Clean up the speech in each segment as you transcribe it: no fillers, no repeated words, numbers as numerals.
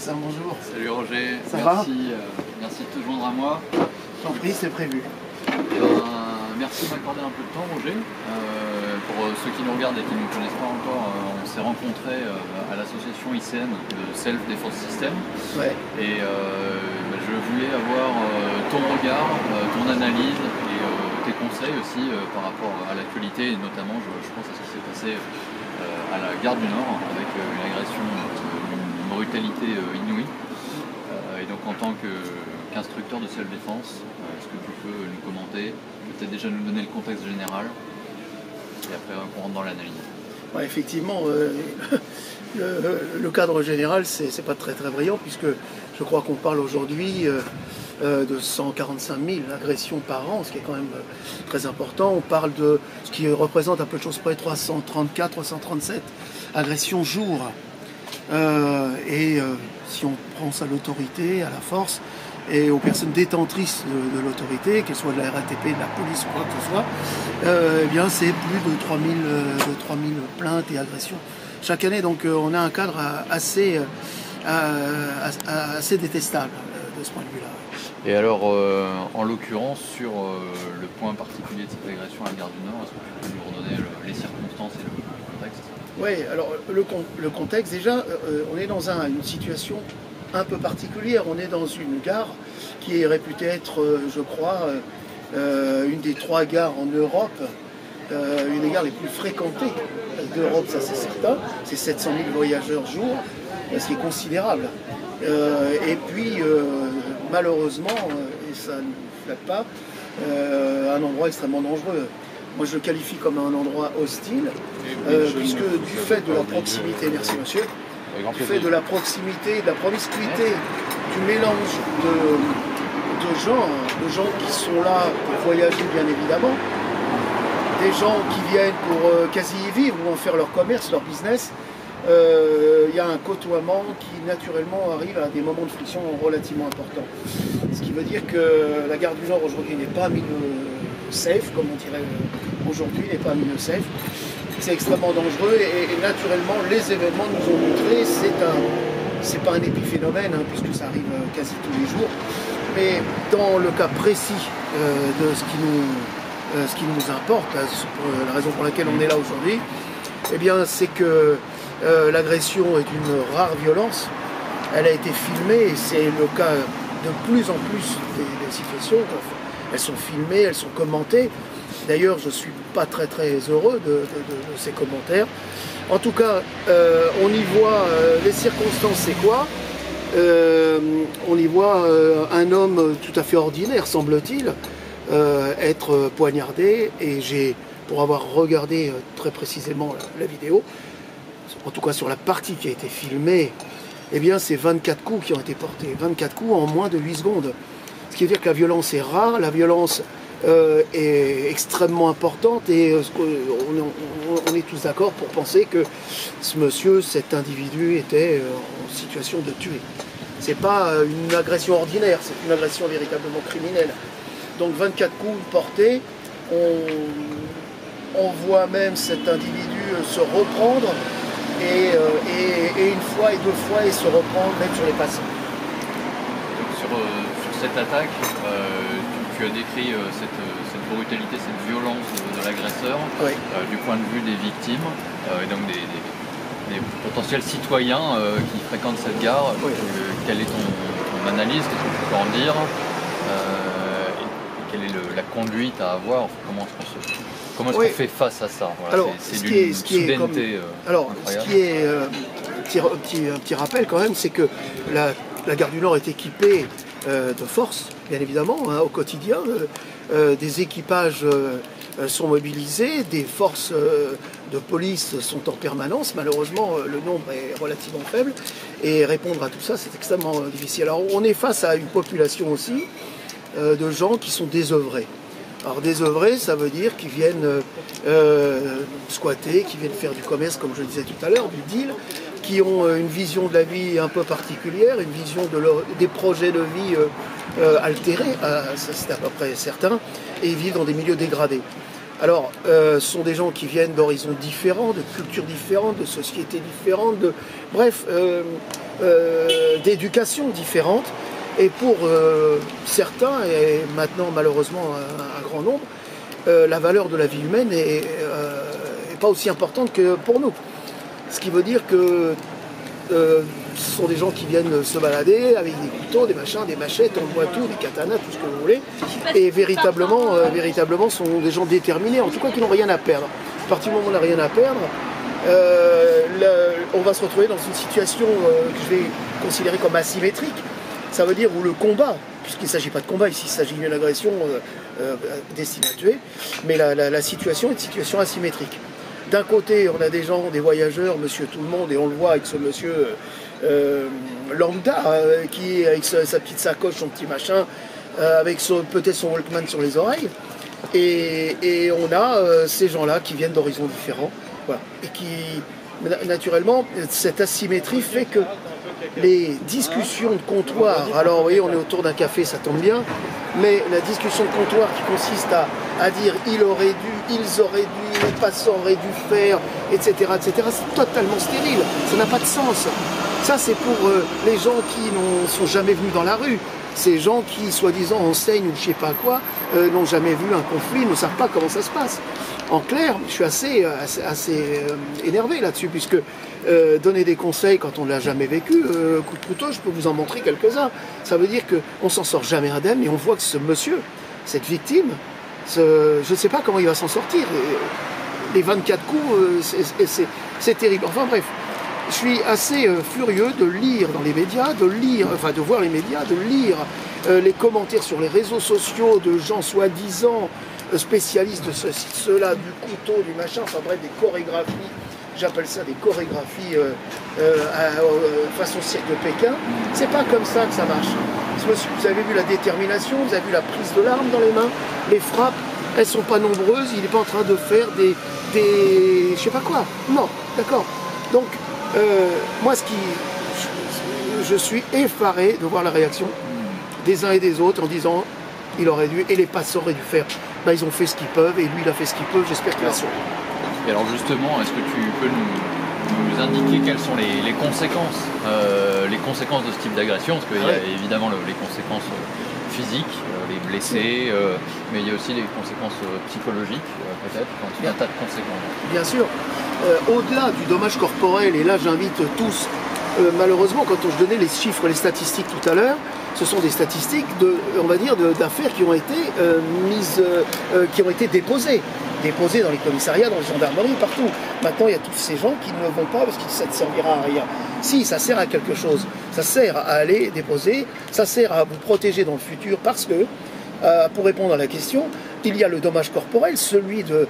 Vincent, bonjour. Salut Roger, Ça va? Merci de te joindre à moi. J'en prie, c'est prévu. Merci de m'accorder un peu de temps Roger. Pour ceux qui nous regardent et qui ne nous connaissent pas encore, on s'est rencontrés à l'association ICN de Self Defense System. Ouais. Et je voulais avoir ton regard, ton analyse et tes conseils aussi par rapport à l'actualité, et notamment je pense à ce qui s'est passé à la gare du Nord avec une agression, une brutalité inouïe. Et donc en tant qu'instructeur de self-défense, est-ce que tu peux nous commenter, peut-être déjà nous donner le contexte général et après on rentre dans l'analyse. Ouais, effectivement, le cadre général, c'est pas très brillant puisque je crois qu'on parle aujourd'hui de 145 000 agressions par an, ce qui est quand même très important. On parle de ce qui représente à peu de choses près 334, 337 agressions jour. Si on prend ça à l'autorité, à la force, et aux personnes détentrices de l'autorité, qu'elles soient de la RATP, de la police ou quoi que ce soit, eh bien c'est plus de 3000 plaintes et agressions chaque année. Donc on a un cadre assez détestable de ce point de vue-là. Et alors, en l'occurrence, sur le point particulier de cette agression à la gare du Nord, est-ce que tu peux nous redonner les circonstances et le contexte? Oui, alors le contexte, déjà, on est dans une situation un peu particulière. On est dans une gare qui est réputée être, je crois, une des 3 gares en Europe, une des gares les plus fréquentées d'Europe, ça c'est certain. C'est 700 000 voyageurs jour, ce qui est considérable. Et puis, malheureusement, et ça ne flatte pas, un endroit extrêmement dangereux. Moi, je le qualifie comme un endroit hostile, puisque du fait de la proximité, merci monsieur, du fait de la proximité, de la promiscuité, du mélange de gens qui sont là pour voyager bien évidemment, des gens qui viennent pour quasi y vivre ou en faire leur commerce, leur business, il y a un côtoiement qui naturellement arrive à des moments de friction relativement importants. Ce qui veut dire que la gare du Nord aujourd'hui n'est pas un milieu safe, comme on dirait aujourd'hui, n'est pas un milieu safe. C'est extrêmement dangereux et naturellement les événements nous ont montré, c'est pas un épiphénomène puisque ça arrive quasi tous les jours, mais dans le cas précis de ce qui nous importe, la raison pour laquelle on est là aujourd'hui, eh bien c'est que l'agression est d'une rare violence. Elle a été filmée et c'est le cas de plus en plus des situations. Elles sont filmées, elles sont commentées. D'ailleurs, je ne suis pas très heureux de ces commentaires. En tout cas, on y voit les circonstances, c'est quoi? On y voit un homme tout à fait ordinaire, semble-t-il, être poignardé. Et pour avoir regardé très précisément la vidéo, en tout cas sur la partie qui a été filmée, eh bien c'est 24 coups qui ont été portés, 24 coups en moins de 8 secondes. Ce qui veut dire que la violence est rare, la violence est extrêmement importante et on est tous d'accord pour penser que ce monsieur, cet individu était en situation de tuer. C'est pas une agression ordinaire, c'est une agression véritablement criminelle. Donc 24 coups portés, on voit même cet individu se reprendre et une fois et 2 fois et se reprendre même sur les passants. Donc sur cette attaque, tu as décrit cette brutalité, cette violence de l'agresseur, oui. Du point de vue des victimes et donc des potentiels citoyens qui fréquentent cette gare. Oui. Quelle est ton analyse? Qu'est-ce que tu peux en dire? Et quelle est la conduite à avoir? Enfin, comment est-ce qu'on fait face à ça? Voilà, alors, c'est d'une soudaineté incroyable. Un petit rappel quand même, c'est que la gare du Nord est équipée de forces, bien évidemment, au quotidien. Des équipages sont mobilisés, des forces de police sont en permanence. Malheureusement, le nombre est relativement faible et répondre à tout ça, c'est extrêmement difficile. Alors, on est face à une population aussi de gens qui sont désœuvrés. Alors désœuvrés, ça veut dire qu'ils viennent squatter, qui viennent faire du commerce, comme je le disais tout à l'heure, du deal, qui ont une vision de la vie un peu particulière, une vision des projets de vie altérés, c'est à peu près certain, et ils vivent dans des milieux dégradés. Alors, ce sont des gens qui viennent d'horizons différents, de cultures différentes, de sociétés différentes, bref, d'éducations différentes. Et pour certains, et maintenant malheureusement un grand nombre, la valeur de la vie humaine n'est pas aussi importante que pour nous. Ce qui veut dire que ce sont des gens qui viennent se balader avec des couteaux, des machins, des machettes, on voit tout, des katanas, tout ce que vous voulez. Et véritablement sont des gens déterminés, en tout cas qui n'ont rien à perdre. À partir du moment où on n'a rien à perdre, on va se retrouver dans une situation que je vais considérer comme asymétrique. Ça veut dire où le combat, puisqu'il ne s'agit pas de combat, ici il s'agit d'une agression destinée à tuer, mais la situation est une situation asymétrique. D'un côté, on a des gens, des voyageurs, monsieur tout le monde, et on le voit avec ce monsieur lambda, qui avec sa petite sacoche, son petit machin, avec peut-être son Walkman sur les oreilles. Et on a ces gens-là qui viennent d'horizons différents. Voilà. Et qui, naturellement, cette asymétrie fait que les discussions de comptoir, alors vous voyez, on est autour d'un café, ça tombe bien, mais la discussion de comptoir qui consiste à dire il aurait dû, ils auraient dû, les passants auraient dû faire, etc., c'est totalement stérile, ça n'a pas de sens. Ça, c'est pour les gens qui ne sont jamais venus dans la rue. Ces gens qui, soi-disant, enseignent ou je sais pas quoi, n'ont jamais vu un conflit, ne savent pas comment ça se passe. En clair, je suis assez énervé là-dessus, puisque donner des conseils quand on ne l'a jamais vécu, coup de couteau, je peux vous en montrer quelques-uns. Ça veut dire qu'on ne s'en sort jamais indemne, et on voit que ce monsieur, cette victime, je ne sais pas comment il va s'en sortir. Les 24 coups, c'est terrible. Enfin bref. Je suis assez furieux de lire dans les médias, de voir les médias, de lire les commentaires sur les réseaux sociaux de gens soi-disant spécialistes de ceci, de cela, du couteau, du machin, enfin bref, des chorégraphies, j'appelle ça des chorégraphies façon cirque de Pékin. C'est pas comme ça que ça marche. Vous avez vu la détermination, vous avez vu la prise de l'arme dans les mains, les frappes, elles sont pas nombreuses, il n'est pas en train de faire des je sais pas quoi. Non, d'accord. Donc, moi, je suis effaré de voir la réaction des uns et des autres en disant il aurait dû, et les passants auraient dû faire. Ben, ils ont fait ce qu'ils peuvent, et lui il a fait ce qu'il peut, j'espère qu'il a sauvé. Et alors justement, est-ce que tu peux nous indiquer quelles sont les conséquences de ce type d'agression? Parce qu'il y a évidemment les conséquences physiques, les blessés, mais il y a aussi les conséquences psychologiques, peut-être, un tas de conséquences. Bien sûr. Au-delà du dommage corporel, et là j'invite tous, malheureusement quand je donnais les chiffres, les statistiques tout à l'heure, ce sont des statistiques d'affaires qui ont été qui ont été déposées dans les commissariats, dans les gendarmeries, partout. Maintenant il y a tous ces gens qui ne vont pas parce que ça ne servira à rien. Si, ça sert à quelque chose, ça sert à aller déposer, ça sert à vous protéger dans le futur parce que, pour répondre à la question, il y a le dommage corporel, celui de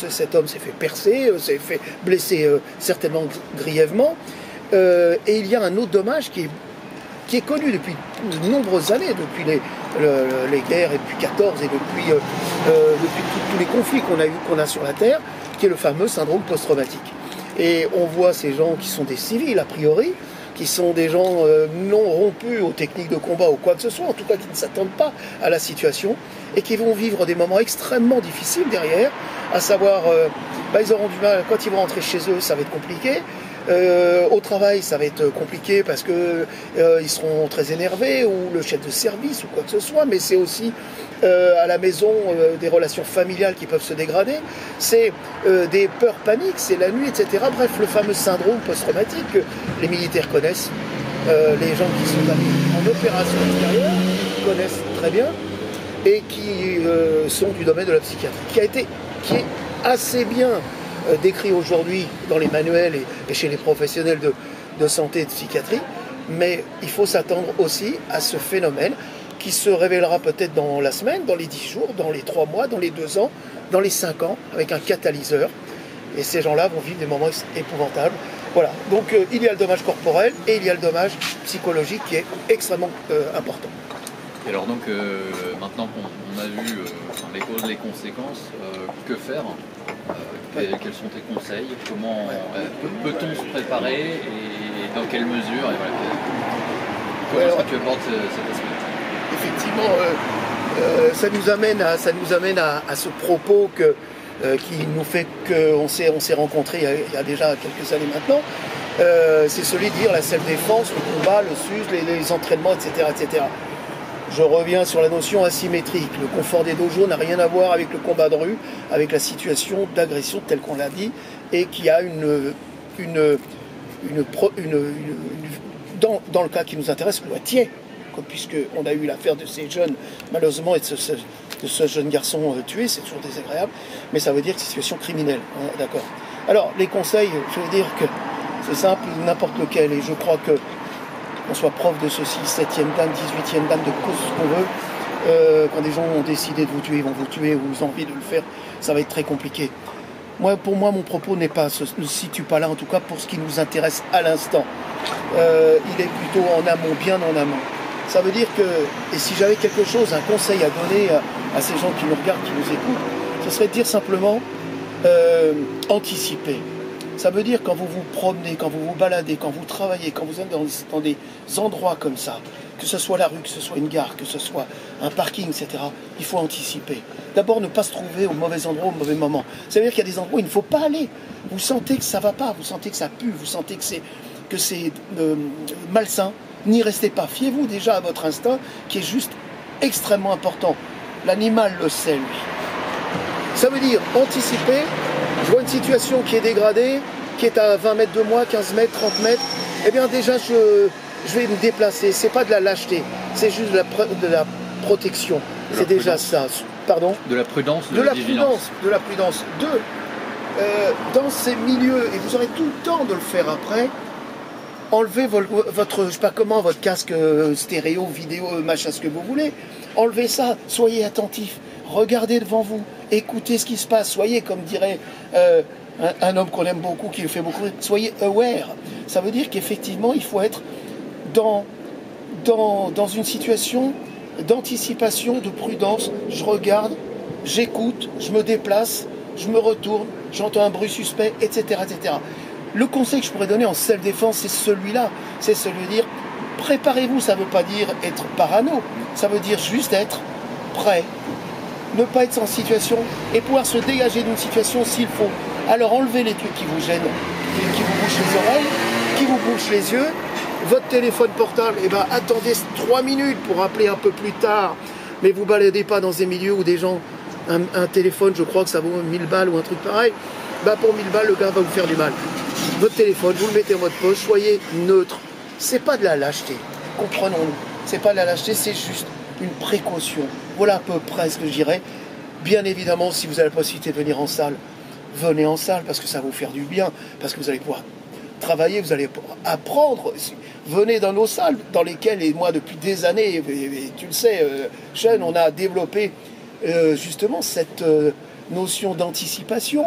cet homme s'est fait percer, s'est fait blesser certainement grièvement, et il y a un autre dommage qui est connu depuis de nombreuses années, depuis les guerres et depuis 14 et depuis tous les conflits qu'on a sur la Terre, qui est le fameux syndrome post-traumatique. Et on voit ces gens qui sont des civils a priori, qui sont des gens non rompus aux techniques de combat ou quoi que ce soit, en tout cas qui ne s'attendent pas à la situation, et qui vont vivre des moments extrêmement difficiles derrière, à savoir, ils auront du mal, quand ils vont rentrer chez eux, ça va être compliqué, au travail, ça va être compliqué parce que ils seront très énervés, ou le chef de service, ou quoi que ce soit, mais c'est aussi à la maison des relations familiales qui peuvent se dégrader, c'est des peurs paniques, c'est la nuit, etc. Bref, le fameux syndrome post-traumatique que les militaires connaissent, les gens qui sont en opération extérieure connaissent très bien, et qui sont du domaine de la psychiatrie, qui est assez bien décrit aujourd'hui dans les manuels et chez les professionnels de santé et de psychiatrie, mais il faut s'attendre aussi à ce phénomène qui se révélera peut-être dans la semaine, dans les 10 jours, dans les 3 mois, dans les 2 ans, dans les 5 ans, avec un catalyseur, et ces gens-là vont vivre des moments épouvantables. Voilà, donc il y a le dommage corporel et il y a le dommage psychologique qui est extrêmement important. Et alors donc, maintenant qu'on a vu les causes, les conséquences, que faire? Quels sont tes conseils? Comment peut-on se préparer et dans quelle mesure? Et voilà, comment est-ce que tu abordes cet aspect? Effectivement, ça nous amène à ce propos qui nous fait qu'on s'est rencontrés il y a déjà quelques années maintenant. C'est celui de dire la self-défense, le combat, le SUS, les entraînements, etc., etc. Je reviens sur la notion asymétrique. Le confort des dojos n'a rien à voir avec le combat de rue, avec la situation d'agression telle qu'on l'a dit, et qui a dans le cas qui nous intéresse, le Poitiers, puisqu'on a eu l'affaire de ces jeunes, malheureusement, et de ce jeune garçon tué, c'est toujours désagréable, mais ça veut dire que c'est une situation criminelle, hein, d'accord. Alors, les conseils, je veux dire que c'est simple, n'importe lequel, et je crois que qu'on soit prof de ceci, 7e dan, 18e dan, de cause ce qu'on veut, quand des gens ont décidé de vous tuer, ils vont vous tuer, ou vous avez envie de le faire, ça va être très compliqué. Pour moi, mon propos ne se situe pas là, en tout cas pour ce qui nous intéresse à l'instant. Il est plutôt en amont, bien en amont. Ça veut dire que, et si j'avais quelque chose, un conseil à donner à ces gens qui nous regardent, qui nous écoutent, ce serait de dire simplement anticiper. Ça veut dire quand vous vous promenez, quand vous vous baladez, quand vous travaillez, quand vous êtes dans des endroits comme ça, que ce soit la rue, que ce soit une gare, que ce soit un parking, etc., il faut anticiper. D'abord, ne pas se trouver au mauvais endroit, au mauvais moment. Ça veut dire qu'il y a des endroits où il ne faut pas aller. Vous sentez que ça ne va pas, vous sentez que ça pue, vous sentez que c'est malsain. N'y restez pas. Fiez-vous déjà à votre instinct, qui est juste extrêmement important. L'animal le sait, lui. Ça veut dire anticiper. Je vois une situation qui est dégradée, qui est à 20 mètres de moi, 15 mètres, 30 mètres. Eh bien déjà, je vais me déplacer. C'est pas de la lâcheté, c'est juste de la protection. C'est déjà ça. Pardon ? De la prudence, de la vigilance. De la prudence. Dans ces milieux, et vous aurez tout le temps de le faire après, enlevez votre, je sais pas comment, votre casque stéréo, vidéo, machin, ce que vous voulez. Enlevez ça, soyez attentifs. Regardez devant vous, écoutez ce qui se passe, soyez, comme dirait un homme qu'on aime beaucoup, qui le fait beaucoup, soyez aware. Ça veut dire qu'effectivement, il faut être dans une situation d'anticipation, de prudence. Je regarde, j'écoute, je me déplace, je me retourne, j'entends un bruit suspect, etc., etc. Le conseil que je pourrais donner en self-défense, c'est celui-là. C'est celui de dire, préparez-vous, ça ne veut pas dire être parano, ça veut dire juste être prêt. Ne pas être en situation et pouvoir se dégager d'une situation s'il faut. Alors enlevez les trucs qui vous gênent, qui vous bouchent les oreilles, qui vous bouchent les yeux. Votre téléphone portable, eh ben, attendez 3 minutes pour appeler un peu plus tard. Mais vous ne baladez pas dans des milieux où des gens, un téléphone, je crois que ça vaut 1000 balles ou un truc pareil. Ben, pour 1000 balles, le gars va vous faire du mal. Votre téléphone, vous le mettez en mode poche, soyez neutre. C'est pas de la lâcheté, comprenons-nous. C'est pas de la lâcheté, c'est juste une précaution. Voilà à peu près ce que je dirais. Bien évidemment, si vous avez la possibilité de venir en salle, venez en salle parce que ça va vous faire du bien, parce que vous allez pouvoir travailler, vous allez pouvoir apprendre. Venez dans nos salles dans lesquelles, et moi depuis des années, et tu le sais, Sean, on a développé justement cette notion d'anticipation,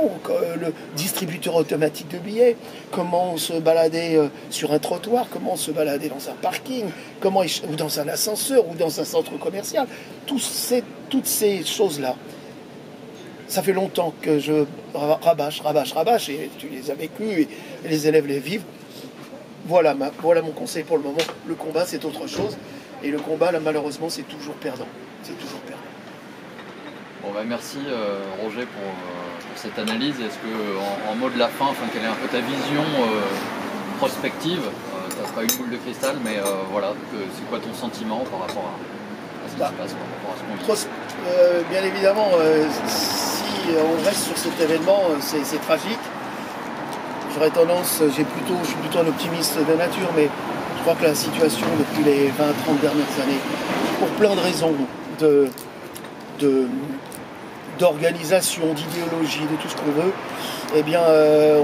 le distributeur automatique de billets, comment se balader sur un trottoir, comment se balader dans un parking, ou dans un ascenseur, ou dans un centre commercial. Toutes ces choses-là, ça fait longtemps que je rabâche, et tu les as vécues, et les élèves les vivent. Voilà mon conseil pour le moment. Le combat, c'est autre chose. Et le combat, là, malheureusement, c'est toujours perdant. C'est toujours perdant. Bon, bah, merci Roger pour cette analyse. Est-ce que en mot de la fin, quelle est un peu ta vision prospective, tu n'as pas une boule de cristal, mais voilà, c'est quoi ton sentiment par rapport à ce qui se passe, par rapport à ce qu'on vit? Bien évidemment, si on reste sur cet événement, c'est tragique. Je suis plutôt un optimiste de nature, mais je crois que la situation depuis les 20-30 dernières années, pour plein de raisons, d'organisation, d'idéologie, de tout ce qu'on veut, eh bien,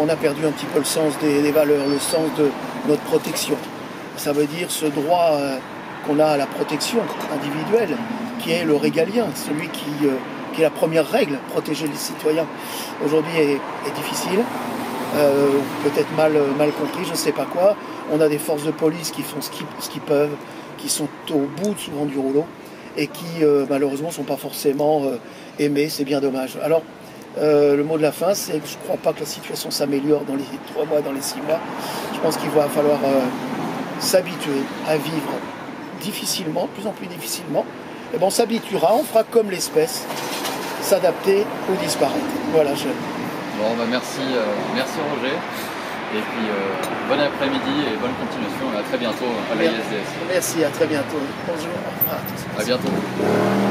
on a perdu un petit peu le sens des valeurs, le sens de notre protection. Ça veut dire ce droit qu'on a à la protection individuelle, qui est le régalien, celui qui est la première règle, protéger les citoyens. Aujourd'hui est difficile, peut-être mal compris, je ne sais pas quoi. On a des forces de police qui font ce qu'ils peuvent, qui sont au bout souvent du rouleau, et qui malheureusement ne sont pas forcément aimés, c'est bien dommage. Alors, le mot de la fin, c'est que je ne crois pas que la situation s'améliore dans les 3 mois, dans les 6 mois. Je pense qu'il va falloir s'habituer à vivre difficilement, de plus en plus difficilement, Et bon, on s'habituera, on fera comme l'espèce, s'adapter ou disparaître. Voilà, Bon, bah merci, merci Roger. Et puis bon après-midi et bonne continuation. À très bientôt à la ISDS. Merci, à très bientôt. Bonjour. À bientôt.